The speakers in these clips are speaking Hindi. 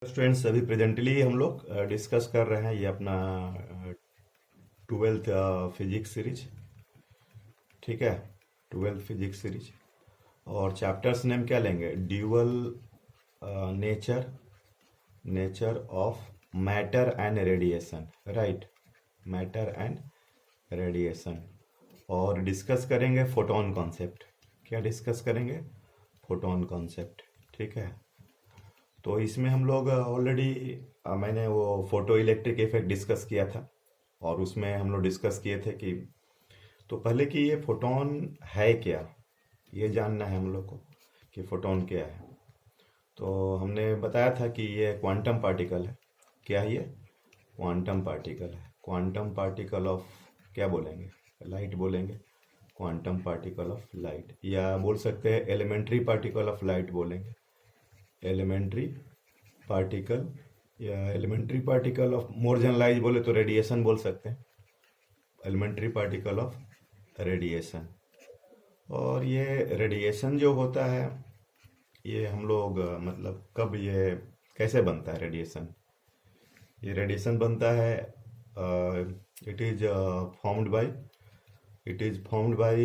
स्टूडेंट्स, अभी प्रेजेंटली हम लोग डिस्कस कर रहे हैं ये अपना 12th फिजिक्स सीरीज। ठीक है, 12th फिजिक्स सीरीज। और चैप्टर्स नेम क्या लेंगे? Dual nature nature of matter and radiation. Right, matter and radiation. और डिस्कस करेंगे फोटोन कॉन्सेप्ट। क्या डिस्कस करेंगे? Photon concept. ठीक है, तो इसमें हम लोग ऑलरेडी मैंने वो फोटो इलेक्ट्रिक इफेक्ट डिस्कस किया था। और उसमें हम लोग डिस्कस किए थे कि तो पहले कि ये फोटोन है क्या, ये जानना है हम लोग को कि फोटोन क्या है। तो हमने बताया था कि ये क्वांटम पार्टिकल है। क्या है ये? क्वांटम पार्टिकल है। क्वांटम पार्टिकल ऑफ क्या बोलेंगे? लाइट बोलेंगे। क्वांटम पार्टिकल ऑफ लाइट, या बोल सकते हैं एलिमेंट्री पार्टिकल ऑफ लाइट बोलेंगे। एलिमेंट्री पार्टिकल, या elementary particle of more generalise बोले तो रेडिएशन बोल सकते हैं। Elementary particle of radiation. और ये रेडिएशन जो होता है, ये हम लोग मतलब कब, ये कैसे बनता है रेडिएशन? ये रेडिएशन बनता है, it is formed by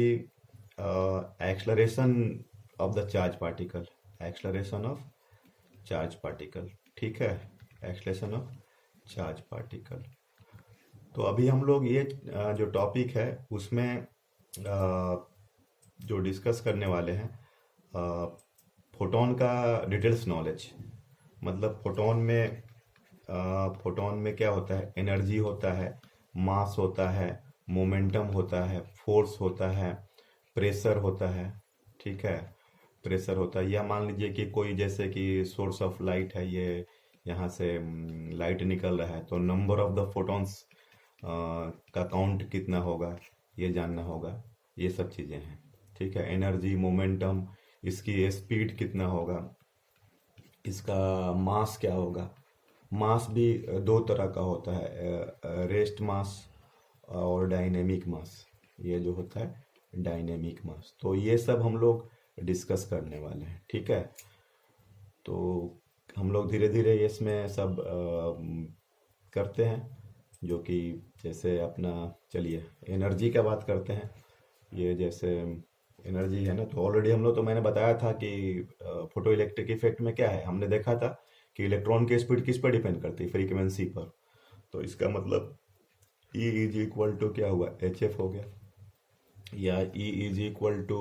acceleration of the charge particle. Acceleration of charge particle. ठीक है, एक्सलेशन ऑफ चार्ज पार्टिकल। तो अभी हम लोग ये जो टॉपिक है उसमें जो डिस्कस करने वाले हैं फोटोन का डिटेल्स नॉलेज। मतलब फोटोन में क्या होता है? एनर्जी होता है, मास होता है, मोमेंटम होता है, फोर्स होता है, प्रेशर होता है। ठीक है, प्रेशर होता है। या मान लीजिए कि कोई जैसे कि सोर्स ऑफ लाइट है, ये यहाँ से लाइट निकल रहा है, तो नंबर ऑफ द फोटॉन्स का काउंट कितना होगा, ये जानना होगा। ये सब चीज़ें हैं। ठीक है, एनर्जी, मोमेंटम, इसकी स्पीड कितना होगा, इसका मास क्या होगा। मास भी दो तरह का होता है, रेस्ट मास और डायनेमिक मास। ये जो होता है डायनेमिक मास। तो ये सब हम लोग डिस्कस करने वाले हैं। ठीक है, तो हम लोग धीरे धीरे इसमें सब करते हैं। जो कि जैसे अपना, चलिए एनर्जी का बात करते हैं। ये जैसे एनर्जी है ना, तो ऑलरेडी हम लोग, तो मैंने बताया था कि फोटो इलेक्ट्रिक इफेक्ट में क्या है, हमने देखा था कि इलेक्ट्रॉन की स्पीड किस पर डिपेंड करती है? फ्रीक्वेंसी पर। तो इसका मतलब E इज इक्वल टू क्या हुआ? एच एफ हो गया, या E is equal to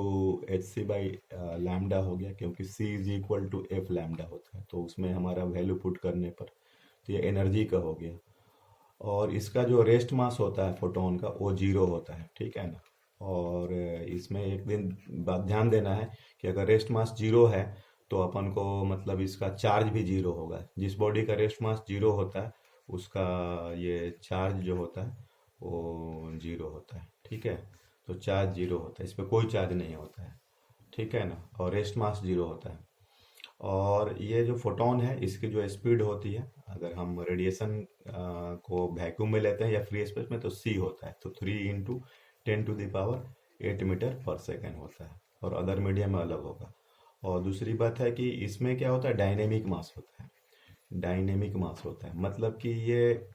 H C by lambda हो गया, क्योंकि C is equal to F lambda होता है। तो उसमें हमारा वैल्यू पुट करने पर तो ये एनर्जी का हो गया। और इसका जो रेस्ट मास होता है फोटोन का, वो जीरो होता है। ठीक है ना। और इसमें एक दिन बात ध्यान देना है कि अगर रेस्ट मास जीरो है तो अपन को मतलब इसका चार्ज भी जीरो होगा। जिस बॉडी का रेस्ट मास जीरो होता है उसका ये चार्ज जो होता है वो जीरो होता है। ठीक है, तो चार्ज जीरो होता है, इस पर कोई चार्ज नहीं होता है। ठीक है ना। और रेस्ट मास जीरो होता है। और ये जो फोटोन है, इसकी जो स्पीड होती है, अगर हम रेडिएशन को वैक्यूम में लेते हैं या फ्री स्पेस में, तो C होता है, तो 3 × 10⁻⁸ मीटर पर सेकेंड होता है। और अदर मीडियम में अलग होगा। और दूसरी बात है कि इसमें क्या होता है? डायनेमिक मास होता है। डायनेमिक मास होता है मतलब कि ये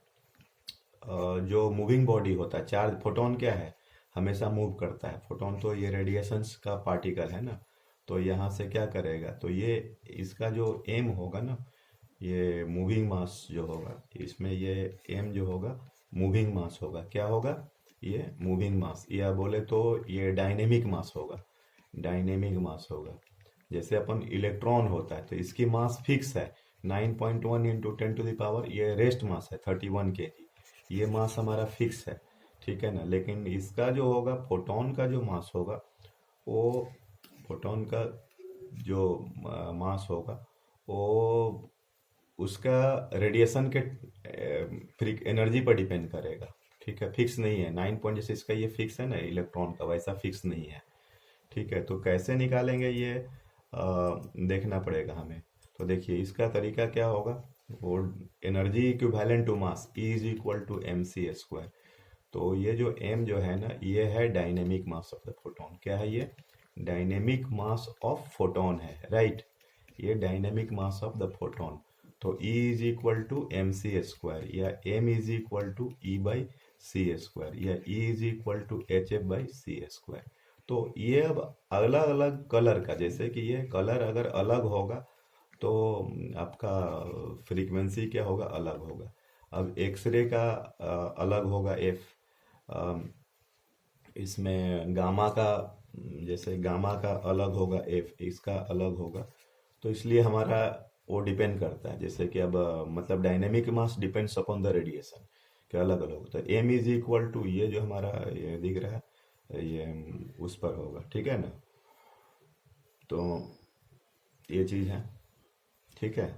जो मूविंग बॉडी होता है, चार्ज, फोटोन क्या है? हमेशा मूव करता है। फोटोन तो ये रेडिएशंस का पार्टिकल है ना। तो यहाँ से क्या करेगा? तो ये इसका जो एम होगा ना, ये मूविंग मास जो होगा, इसमें ये एम जो होगा मूविंग मास होगा। क्या होगा? ये मूविंग मास, या बोले तो ये डायनेमिक मास होगा। डायनेमिक मास होगा। जैसे अपन इलेक्ट्रॉन होता है तो इसकी मास फिक्स है 9.1 इंटू 10⁻, ये रेस्ट मास है 31 kg। ये मास हमारा फिक्स है। ठीक है ना। लेकिन इसका जो होगा, फोटोन का जो मास होगा, वो फोटोन का जो मास होगा वो उसका रेडिएशन के फ्री एनर्जी पर डिपेंड करेगा। ठीक है, फिक्स नहीं है 9 पॉइंट, जैसे इसका ये फिक्स है ना इलेक्ट्रॉन का, वैसा फिक्स नहीं है। ठीक है, तो कैसे निकालेंगे ये देखना पड़ेगा हमें। तो देखिए इसका तरीका क्या होगा। वो energy equivalent to mass E is equal to mc²। तो ये जो m जो है ना, ये है dynamic mass of the photon. क्या है ये? डायनेमिक मास ऑफ फोटोन है। राइट, ये dynamic mass of the photon. तो E is equal to M C square, या M is equal to E by C square, या E is equal to H F by C square. तो ये अब अलग अलग कलर का, जैसे कि ये कलर अगर अलग होगा तो आपका फ्रीक्वेंसी क्या होगा, अलग होगा। अब एक्सरे का अलग होगा एफ, इसमें गामा का, जैसे गामा का अलग होगा एफ, इसका अलग होगा। तो इसलिए हमारा वो डिपेंड करता है, जैसे कि अब मतलब dynamic mass depends upon the radiation के अलग अलग होता है। एम इज इक्वल टू, ये जो हमारा ये दिख रहा है ये उस पर होगा, ठीक है ना। तो ये चीज़ है, ठीक है।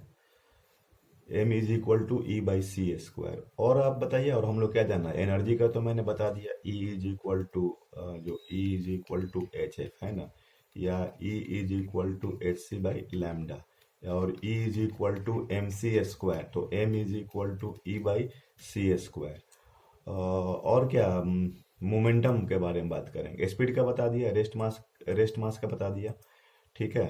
M is equal to E by C square. और आप बताइए, और हम लोग क्या जानना है, एनर्जी का तो मैंने बता दिया, ई इज इक्वल टू जो E is equal to H F है ना, या E is equal to H C by lambda, और E is equal to M C square, तो M is equal to E by C square. और क्या, मोमेंटम के बारे में बात करेंगे। स्पीड का बता दिया, रेस्ट मास का बता दिया, ठीक है।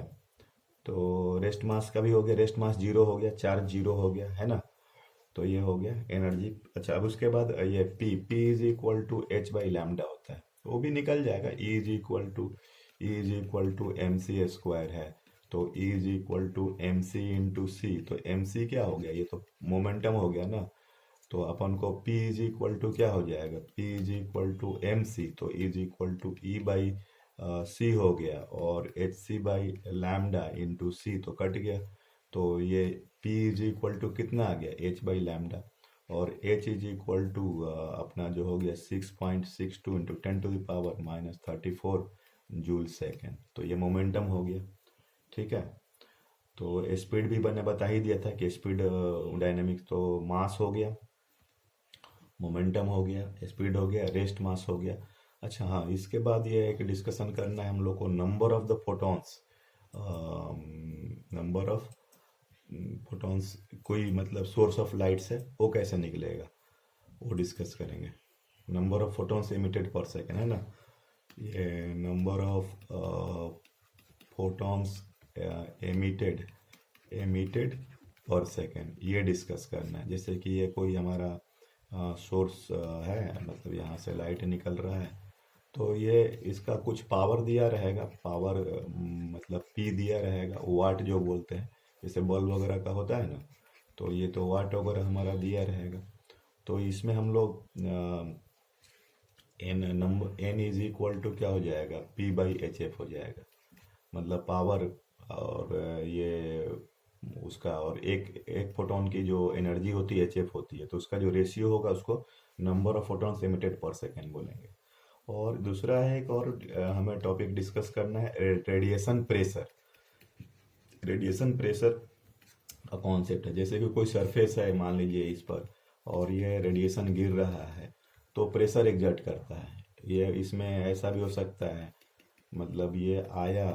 तो रेस्ट मास का भी हो गया, रेस्ट मास जीरो हो गया, चार्ज जीरो हो गया, है ना। तो ये हो गया एनर्जी। अच्छा, अब उसके बाद ये P is equal to H by lambda होता है, वो भी निकल जाएगा। E is equal to M C square है, तो E is equal to M C into C. तो एम सी क्या हो गया, ये तो मोमेंटम हो गया ना। तो अपन को P इज इक्वल टू क्या हो जाएगा, P is equal to M C, तो is equal to E by C हो गया, और H C by lambda into C, तो कट गया। तो ये P इज इक्वल टू कितना आ गया, H बाई लैम्डा, और H इज इक्वल टू अपना जो हो गया 6.62 इंटू 10⁻⁻34 जूल सेकेंड। तो ये मोमेंटम हो गया, ठीक है। तो स्पीड भी मैंने बता ही दिया था कि स्पीड डायनेमिक्स तो मास हो गया, मोमेंटम हो गया, स्पीड हो गया, रेस्ट मास हो गया। अच्छा हाँ, इसके बाद ये एक डिस्कशन करना है हम लोग को, number of the photons. Number of photons, कोई मतलब सोर्स ऑफ लाइट्स है, वो कैसे निकलेगा वो डिस्कस करेंगे। नंबर ऑफ फोटॉन्स एमिटेड पर सेकेंड है ना, ये नंबर ऑफ फोटॉन्स एमिटेड पर सेकेंड, ये डिस्कस करना है। जैसे कि ये कोई हमारा सोर्स है, मतलब यहाँ से लाइट निकल रहा है, तो ये इसका कुछ पावर दिया रहेगा, पावर मतलब पी दिया रहेगा, वाट जो बोलते हैं, जैसे बल्ब वगैरह का होता है ना, तो ये तो वाट वगैरह हमारा दिया रहेगा। तो इसमें हम लोग एन इज इक्वल टू क्या हो जाएगा, पी बाई एच एफ हो जाएगा, मतलब पावर। और ये उसका, और एक फोटोन की जो एनर्जी होती है एच एफ होती है, तो उसका जो रेशियो होगा उसको नंबर ऑफ फोटॉन्स एमिटेड पर सेकेंड बोलेंगे। और दूसरा है एक और हमें टॉपिक डिस्कस करना है, रेडिएशन प्रेशर। रेडिएशन प्रेशर का कॉन्सेप्ट है, जैसे कि कोई सरफेस है मान लीजिए इस पर, और ये रेडिएशन गिर रहा है, तो प्रेशर एग्जर्ट करता है। ये इसमें ऐसा भी हो सकता है, मतलब ये आया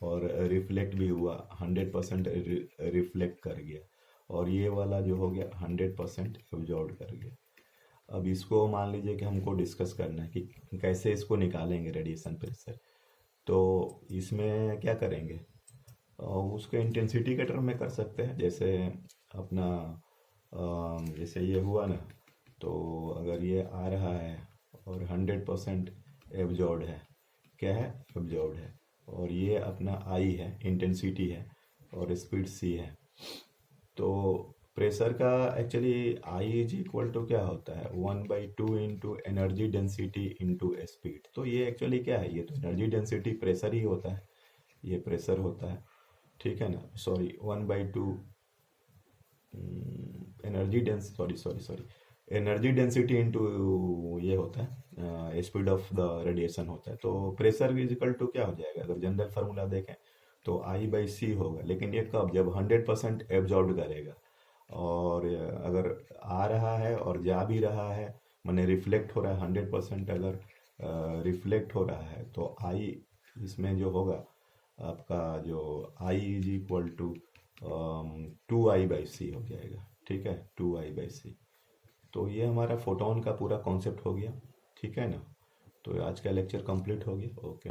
और रिफ्लेक्ट भी हुआ, 100% रिफ्लेक्ट कर गया, और ये वाला जो हो गया 100% एब्जॉर्ब कर गया। अब इसको मान लीजिए कि हमको डिस्कस करना है कि कैसे इसको निकालेंगे रेडिएशन प्रेशर। तो इसमें क्या करेंगे, उसके इंटेंसिटी के टर्म में कर सकते हैं। जैसे अपना जैसे ये हुआ ना, तो अगर ये आ रहा है और 100% एब्जॉर्ब है, क्या है, एब्जॉर्ब है, और ये अपना आई है, इंटेंसिटी है, और स्पीड सी है। तो प्रेशर का actually I is equal to क्या होता है, 1/2 into energy density into speed. तो ये एक्चुअली क्या है, ये तो एनर्जी डेंसिटी प्रेशर ही होता है, ये प्रेशर होता है, ठीक है ना। Sorry, 1/2 energy dense sorry sorry sorry energy density into ये होता है स्पीड ऑफ द रेडिएशन होता है। तो प्रेशर इजिकल टू क्या हो जाएगा, अगर जनरल फार्मूला देखें तो आई बाई सी होगा, लेकिन ये कब, जब 100% एब्जॉर्ब करेगा। और अगर आ रहा है और जा भी रहा है, माने रिफ्लेक्ट हो रहा है, 100% अगर रिफ्लेक्ट हो रहा है, तो आई इसमें जो होगा आपका, जो आई इज इक्वल टू 2I/c हो जाएगा, ठीक है, 2I/c। तो ये हमारा फोटोन का पूरा कॉन्सेप्ट हो गया, ठीक है ना। तो आज का लेक्चर कंप्लीट हो गया, ओके।